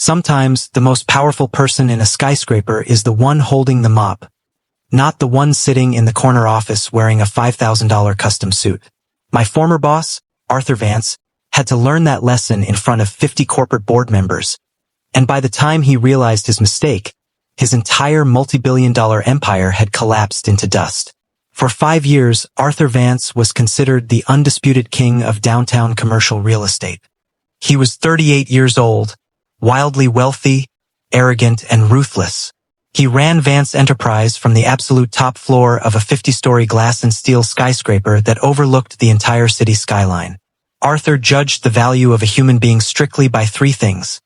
Sometimes, the most powerful person in a skyscraper is the one holding the mop, not the one sitting in the corner office wearing a $5,000 custom suit. My former boss, Arthur Vance, had to learn that lesson in front of 50 corporate board members, and by the time he realized his mistake, his entire multi-billion-dollar empire had collapsed into dust. For 5 years, Arthur Vance was considered the undisputed king of downtown commercial real estate. He was 38 years old, wildly wealthy, arrogant, and ruthless. He ran Vance Enterprise from the absolute top floor of a 50-story glass and steel skyscraper that overlooked the entire city skyline. Arthur judged the value of a human being strictly by 3 things: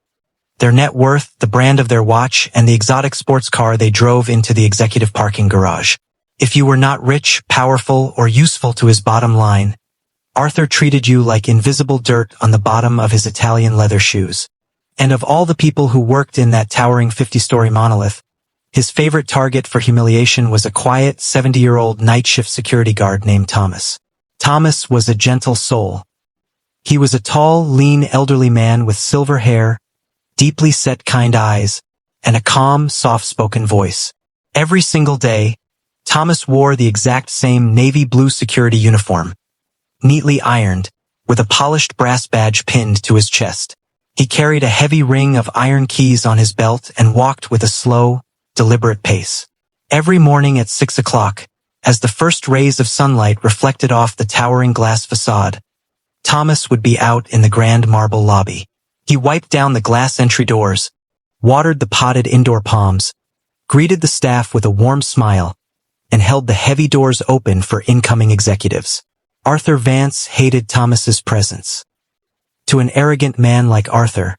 their net worth, the brand of their watch, and the exotic sports car they drove into the executive parking garage. If you were not rich, powerful, or useful to his bottom line, Arthur treated you like invisible dirt on the bottom of his Italian leather shoes. And of all the people who worked in that towering 50-story monolith, his favorite target for humiliation was a quiet 70-year-old night shift security guard named Thomas. Thomas was a gentle soul. He was a tall, lean, elderly man with silver hair, deeply set kind eyes, and a calm, soft-spoken voice. Every single day, Thomas wore the exact same navy blue security uniform, neatly ironed, with a polished brass badge pinned to his chest. He carried a heavy ring of iron keys on his belt and walked with a slow, deliberate pace. Every morning at 6 o'clock, as the first rays of sunlight reflected off the towering glass facade, Thomas would be out in the grand marble lobby. He wiped down the glass entry doors, watered the potted indoor palms, greeted the staff with a warm smile, and held the heavy doors open for incoming executives. Arthur Vance hated Thomas's presence. To an arrogant man like Arthur,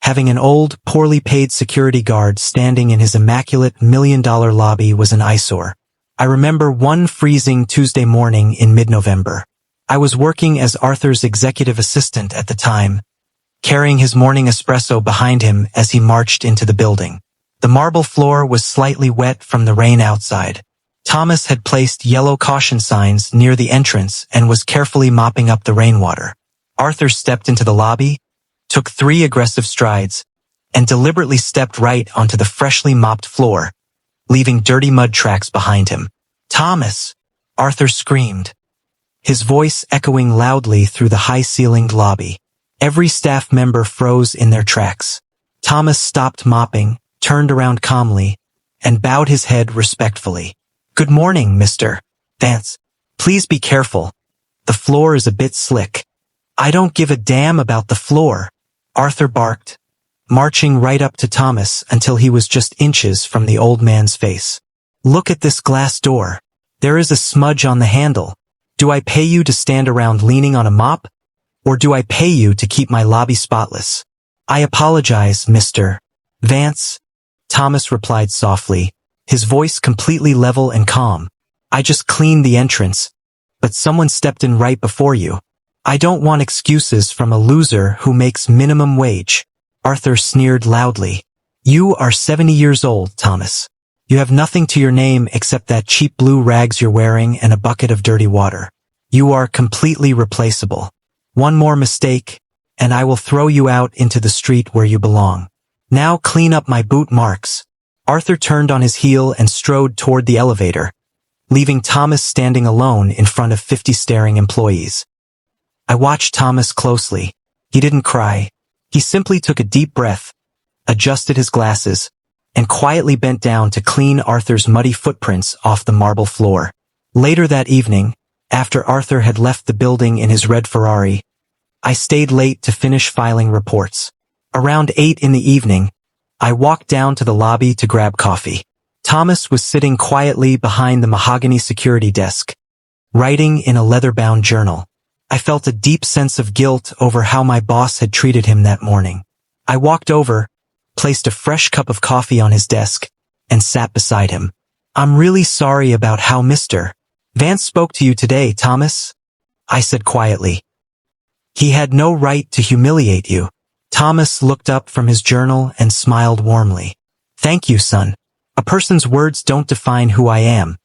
having an old, poorly paid security guard standing in his immaculate $1-million lobby was an eyesore. I remember one freezing Tuesday morning in mid-November. I was working as Arthur's executive assistant at the time, carrying his morning espresso behind him as he marched into the building. The marble floor was slightly wet from the rain outside. Thomas had placed yellow caution signs near the entrance and was carefully mopping up the rainwater. Arthur stepped into the lobby, took 3 aggressive strides, and deliberately stepped right onto the freshly mopped floor, leaving dirty mud tracks behind him. "Thomas!" Arthur screamed, his voice echoing loudly through the high-ceilinged lobby. Every staff member froze in their tracks. Thomas stopped mopping, turned around calmly, and bowed his head respectfully. "Good morning, Mr. Vance. Please be careful. The floor is a bit slick." "I don't give a damn about the floor," Arthur barked, marching right up to Thomas until he was just inches from the old man's face. "Look at this glass door. There is a smudge on the handle. Do I pay you to stand around leaning on a mop? Or do I pay you to keep my lobby spotless?" "I apologize, Mr. Vance," Thomas replied softly, his voice completely level and calm. "I just cleaned the entrance, but someone stepped in right before you. I don't want excuses from a loser who makes minimum wage." Arthur sneered loudly. "You are 70 years old, Thomas. You have nothing to your name except that cheap blue rags you're wearing and a bucket of dirty water. You are completely replaceable. One more mistake, and I will throw you out into the street where you belong. Now clean up my boot marks." Arthur turned on his heel and strode toward the elevator, leaving Thomas standing alone in front of 50 staring employees. I watched Thomas closely. He didn't cry. He simply took a deep breath, adjusted his glasses, and quietly bent down to clean Arthur's muddy footprints off the marble floor. Later that evening, after Arthur had left the building in his red Ferrari, I stayed late to finish filing reports. Around 8 in the evening, I walked down to the lobby to grab coffee. Thomas was sitting quietly behind the mahogany security desk, writing in a leather-bound journal. I felt a deep sense of guilt over how my boss had treated him that morning. I walked over, placed a fresh cup of coffee on his desk, and sat beside him. "I'm really sorry about how Mr. Vance spoke to you today, Thomas," I said quietly. "He had no right to humiliate you." Thomas looked up from his journal and smiled warmly. "Thank you, son. A person's words don't define who I am.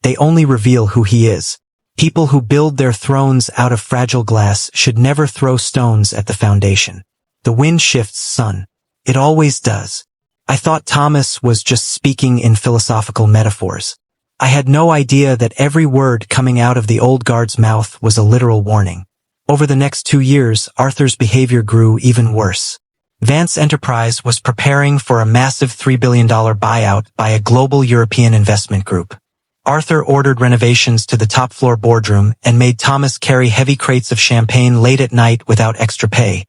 They only reveal who he is. People who build their thrones out of fragile glass should never throw stones at the foundation. The wind shifts, son. It always does. I thought Thomas was just speaking in philosophical metaphors. I had no idea that every word coming out of the old guard's mouth was a literal warning. Over the next 2 years, Arthur's behavior grew even worse. Vance Enterprise was preparing for a massive $3 billion buyout by a global European investment group. Arthur ordered renovations to the top-floor boardroom and made Thomas carry heavy crates of champagne late at night without extra pay,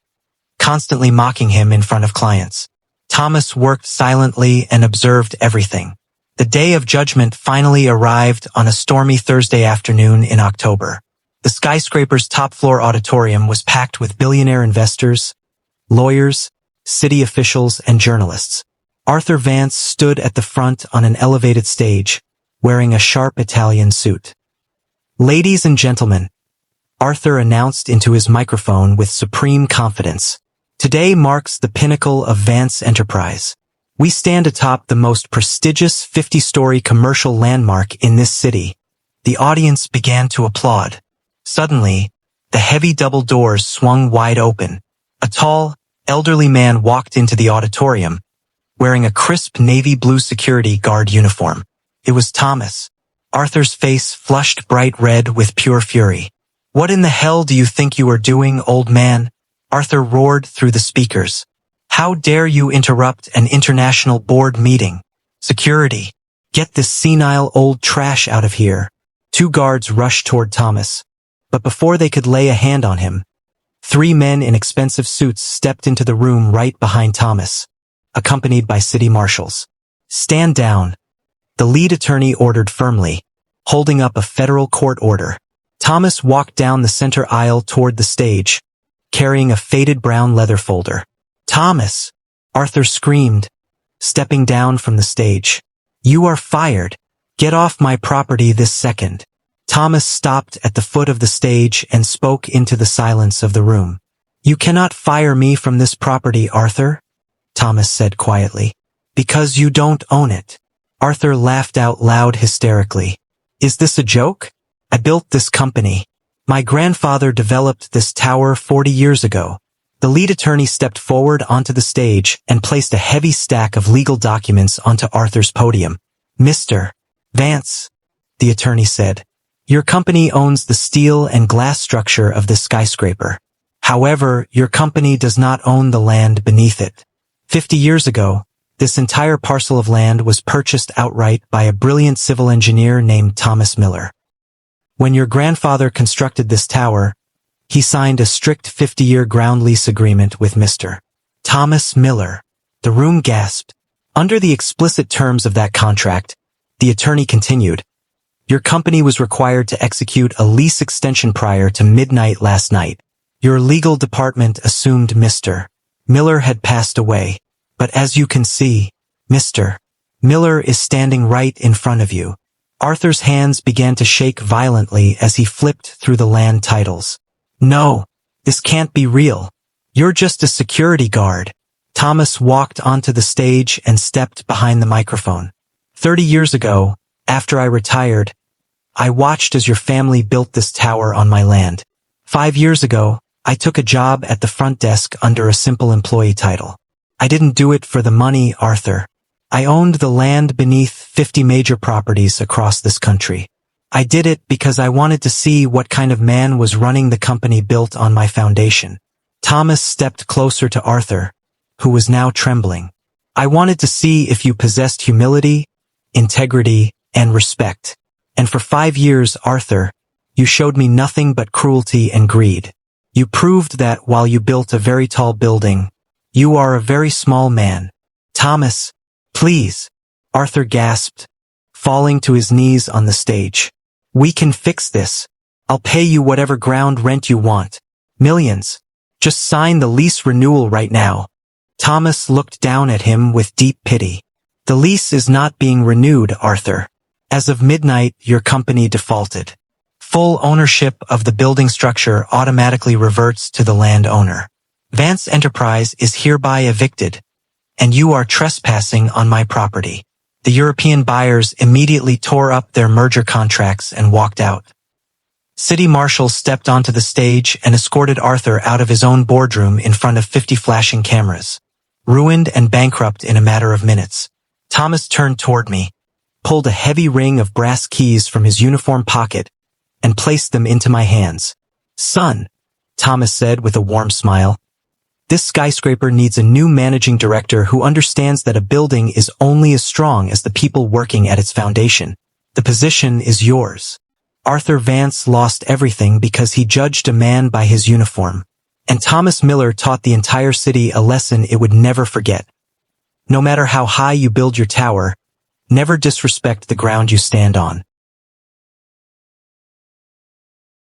constantly mocking him in front of clients. Thomas worked silently and observed everything. The day of judgment finally arrived on a stormy Thursday afternoon in October. The skyscraper's top-floor auditorium was packed with billionaire investors, lawyers, city officials, and journalists. Arthur Vance stood at the front on an elevated stage, wearing a sharp Italian suit. "Ladies and gentlemen," Arthur announced into his microphone with supreme confidence, "today marks the pinnacle of Vance Enterprise. We stand atop the most prestigious 50-story commercial landmark in this city." The audience began to applaud. Suddenly, the heavy double doors swung wide open. A tall, elderly man walked into the auditorium, wearing a crisp navy blue security guard uniform. It was Thomas. Arthur's face flushed bright red with pure fury. "What in the hell do you think you are doing, old man?" Arthur roared through the speakers. "How dare you interrupt an international board meeting? Security, get this senile old trash out of here." 2 guards rushed toward Thomas, but before they could lay a hand on him, 3 men in expensive suits stepped into the room right behind Thomas, accompanied by city marshals. "Stand down," the lead attorney ordered firmly, holding up a federal court order. Thomas walked down the center aisle toward the stage, carrying a faded brown leather folder. "Thomas!" Arthur screamed, stepping down from the stage. "You are fired. Get off my property this second." Thomas stopped at the foot of the stage and spoke into the silence of the room. "You cannot fire me from this property, Arthur," Thomas said quietly, "because you don't own it." Arthur laughed out loud hysterically. "Is this a joke? I built this company. My grandfather developed this tower 40 years ago." The lead attorney stepped forward onto the stage and placed a heavy stack of legal documents onto Arthur's podium. "Mr. Vance," the attorney said, "your company owns the steel and glass structure of this skyscraper. However, your company does not own the land beneath it. 50 years ago, this entire parcel of land was purchased outright by a brilliant civil engineer named Thomas Miller. When your grandfather constructed this tower, he signed a strict 50-year ground lease agreement with Mr. Thomas Miller." The room gasped. "Under the explicit terms of that contract," the attorney continued, "your company was required to execute a lease extension prior to midnight last night. Your legal department assumed Mr. Miller had passed away, but as you can see, Mr. Miller is standing right in front of you." Arthur's hands began to shake violently as he flipped through the land titles. "No, this can't be real. You're just a security guard." Thomas walked onto the stage and stepped behind the microphone. 30 years ago, after I retired, I watched as your family built this tower on my land. 5 years ago, I took a job at the front desk under a simple employee title. I didn't do it for the money, Arthur. I owned the land beneath 50 major properties across this country. I did it because I wanted to see what kind of man was running the company built on my foundation. Thomas stepped closer to Arthur, who was now trembling. "I wanted to see if you possessed humility, integrity, and respect. And for 5 years, Arthur, you showed me nothing but cruelty and greed. You proved that while you built a very tall building, you are a very small man." "Thomas, please," Arthur gasped, falling to his knees on the stage. "We can fix this. I'll pay you whatever ground rent you want. Millions. Just sign the lease renewal right now." Thomas looked down at him with deep pity. "The lease is not being renewed, Arthur. As of midnight, your company defaulted. Full ownership of the building structure automatically reverts to the landowner. Vance Enterprise is hereby evicted, and you are trespassing on my property." The European buyers immediately tore up their merger contracts and walked out. City marshals stepped onto the stage and escorted Arthur out of his own boardroom in front of 50 flashing cameras. ruined and bankrupt in a matter of minutes. Thomas turned toward me, pulled a heavy ring of brass keys from his uniform pocket, and placed them into my hands. "Son," Thomas said with a warm smile, "this skyscraper needs a new managing director who understands that a building is only as strong as the people working at its foundation. The position is yours." Arthur Vance lost everything because he judged a man by his uniform, and Thomas Miller taught the entire city a lesson it would never forget. No matter how high you build your tower, never disrespect the ground you stand on.